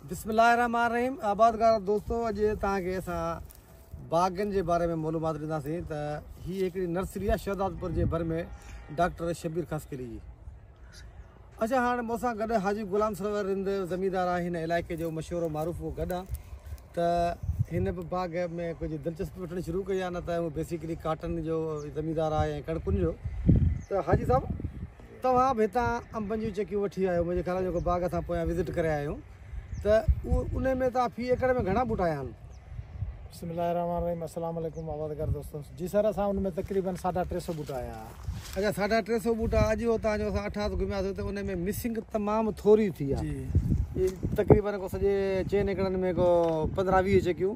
बिस्मिल्लाहिर्रहमानिर्रहीम। आबादगार दोस्तों, अॼु तव्हांखे असां बाग़नि जे बारे में मालूमात ॾींदासीं त हीअ हिकिड़ी नर्सरी आहे शहदादपुर जे भर में डॉक्टर शबीर खसकरी जी। अच्छा, हाणे मूंसां गॾु हाजी गुलाम सरवर रिंद ज़मींदार आहे, हिन इलाइक़े जो मशहूरु मारूफ़ गॾु आहे। त हिन बि बाग़ में कुझु दिलचस्पी वठणु शुरू कई आहे, न त उहो बेसिकली काटन जो ज़मींदार आहे ऐं कणकुनि जो। त हाजी साहब, तव्हां बि हितां अंबनि जूं चकियूं वठी आहियो, मुंहिंजे ख़्याल जेको बाग़ असां पोयां विज़िट करे आया आहियूं, त उन में तव्हां फी एकड़ में घणा बूटा आया आहिनि? बिस्मिल्लाहिर्रहमानिर्रहीम। अस्सलाम वालेकुम आबादगार दोस्तों जी। सर असां उन में तकरीबन 350 बूटा आया। अच्छा, 350 बूटा। अॼु हो तव्हांजो असां 8 घुमियासीं त उन में मिसिंग तमामु थोरी थी आहे जी। तक़रीबन को सॼे 4 एकड़नि में को 15-20 चकियूं।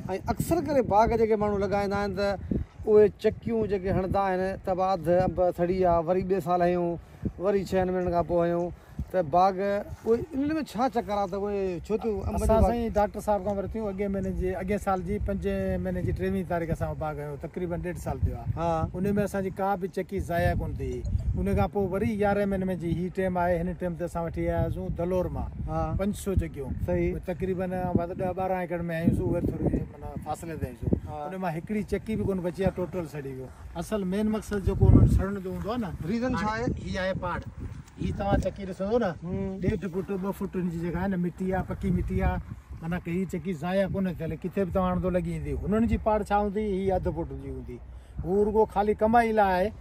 ऐं अक्सर करे बाग़ जेके माण्हू लॻाईंदा आहिनि त उहे चकियूं जेके हणंदा आहिनि त अधु अंब सड़ी विया, वरी ॿिए साल हयूं, वरी 6 महीननि खां पोइ हयूं, त बाग़ उहे इन में छा चकर आहे? त उहे छो थियूं अंब साईं डॉक्टर साहब खां वरितियूं अॻे साल जी 5 महीने जी 23 तारीख़ असां बाग़ हयूं, तक़रीबन 1.5 साल थियो आहे। हा, उन में असांजी का बि चकी ज़ाया कोन थी। उन खां पोइ वरी 11 महीने में जी ही टाइम आहे, हिन टाइम ते असां वठी आया आहियूं दलोर मां 500 चकियूं। सही, तक़रीबन 10-12 एकड़ में आहियूं, उहे थोरी माना फ़ासिले ते आहियूं। उन मां हिकिड़ी चकी बि कोन बची आहे, टोटल सड़ी वियो। असल मेन मक़सदु जेको उन्हनि सड़न जो हूंदो आहे न, रीज़न छा आहे? हीअ आहे पाड़। ही तव्हां चकी ॾिसंदो न, 1.5 फुट 2 फुट जी जेका आहे न मिटी आहे, पकी मिटी आहे, माना की हीअ चकी ज़ाया कोन थियल, किथे बि तव्हां हणंदो लॻी ईंदी। हुननि जी पाड़ छा हूंदी, हीअ 1/2 फुट जी हूंदी। हू रुगो ख़ाली कमाई लाइ आहे,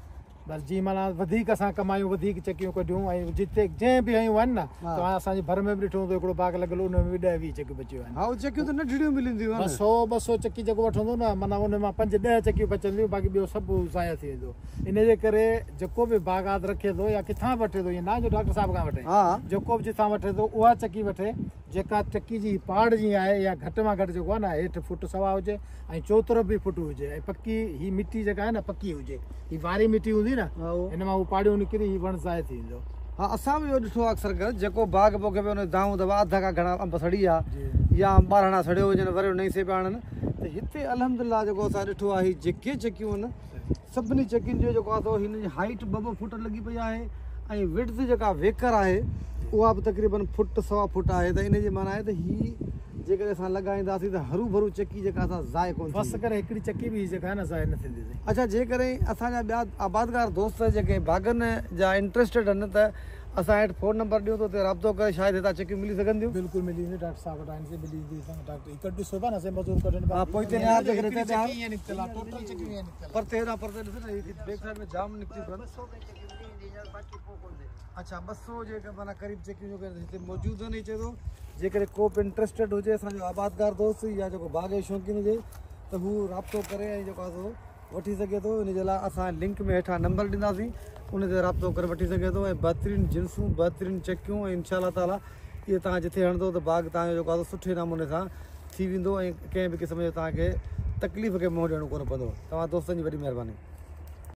बसि जी माना वधीक असां कमायूं, वधीक चकियूं कढियूं। ऐं जिते जंहिं बि हयूं आहिनि न, तव्हां असांजे भर में बि ॾिठो हूंदो, हिकिड़ो बाग़ लॻल, उन में बि 10-20 चकियूं बचियूं आहिनि। हा, उहे चकियूं त नंढड़ियूं मिलंदियूं आहिनि। 100-200 चकी जेको वठंदो न, माना उन मां 5-10 चकियूं बचंदियूं, बाक़ी ॿियो सभु ज़ाया थी वेंदो। इन जे करे जेको बि बाग़ात रखे थो या किथां वठे थो, ईअं ना जो डॉक्टर साहब खां वठे, जेको बि जिथां वठे थो उहा चकी वठे जेका चकी जी पाड़ जी आहे, या घटि मां घटि जेको आहे न, हेठि 1 फुट सवा हुजे ऐं चौतरफ़ बि फुट हुजे, ऐं पकी ही मिटी जेका आहे न पकी हुजे। ही वारी मिटी हूंदी न, हिन मां हू पाड़ियूं निकिरी ही वण ज़ाया थी वेंदो। हा, असां बि इहो ॾिठो आहे अक्सर कर, जेको बाग़ पोखे पियो उन दाऊं दवा अध खां घणा अंब सड़ी आहे या 12 सड़ियो हुजनि, वरी नई से पिया आणनि। त हिते अल्हम्दुलिल्लाह जेको असां ॾिठो आहे, हीअ जेके चकियूं आहिनि सभिनी चकियुनि जो जेको आहे हिन जी हाइट 2-2 फुट लॻी पई आहे, ऐं विड्थ जेका वेकर आहे उहा बि तक़रीबन 1 फुट सवा फुट आहे। त इन जी माना आहे त हीअ जेकॾहिं असां लॻाईंदासीं त हरू भरू चकी जेका असां ज़ाय कोन बसि करे हिकिड़ी चकी बि जेका आहे न ज़ाय न थींदी। अच्छा, जेकॾहिं असांजा ॿिया आबादगार दोस्त जेके बाग़नि जा इंट्रस्टेड आहिनि, त असां हेठि फ़ोन नंबर ॾियूं त उते राब्तो करे शायदि हितां चकियूं मिली सघंदियूं। बिल्कुल मिली वेंदी, डॉक्टर साहब वटि आहिनि से मिली वेंदी। डॉक्टर इकट्ठ ॾिसो था न, से मज़दूर कढनि। हा, पोइ हिते निहार जेके रहते हैं ये निकला टोटल चकियूं ये निकला। परते हेॾां परते ॾिस न, बैक साइड में जाम निकिती पई। अच्छा, 200 जेके माना क़रीब चकियूं जेके हिते मौजूदु आहिनि। चए थो जेकॾहिं को बि इंट्रस्टेड हुजे असांजो आबादगार दोस्त या जेको बाग़ जो शौक़ीन हुजे, त हू राब्तो करे ऐं जेको आहे वठी सघे थो। इन जे लाइ असां लिंक में हेठां नंबर ॾींदासीं, उन ते राब्तो करे वठी सघे थो। ऐं बहितरीनु जिन्सूं, बहितरीनु चकियूं, ऐं इंशाअल्लाह ताला इहे तव्हां जिथे हणंदो त बाग़ तव्हांजो जेको आहे सुठे नमूने सां थी वेंदो, ऐं कंहिं बि क़िस्म जो तव्हांखे तकलीफ़ खे मुंहुं ॾियणो कोन पवंदो। तव्हां दोस्तनि जी वॾी महिरबानी।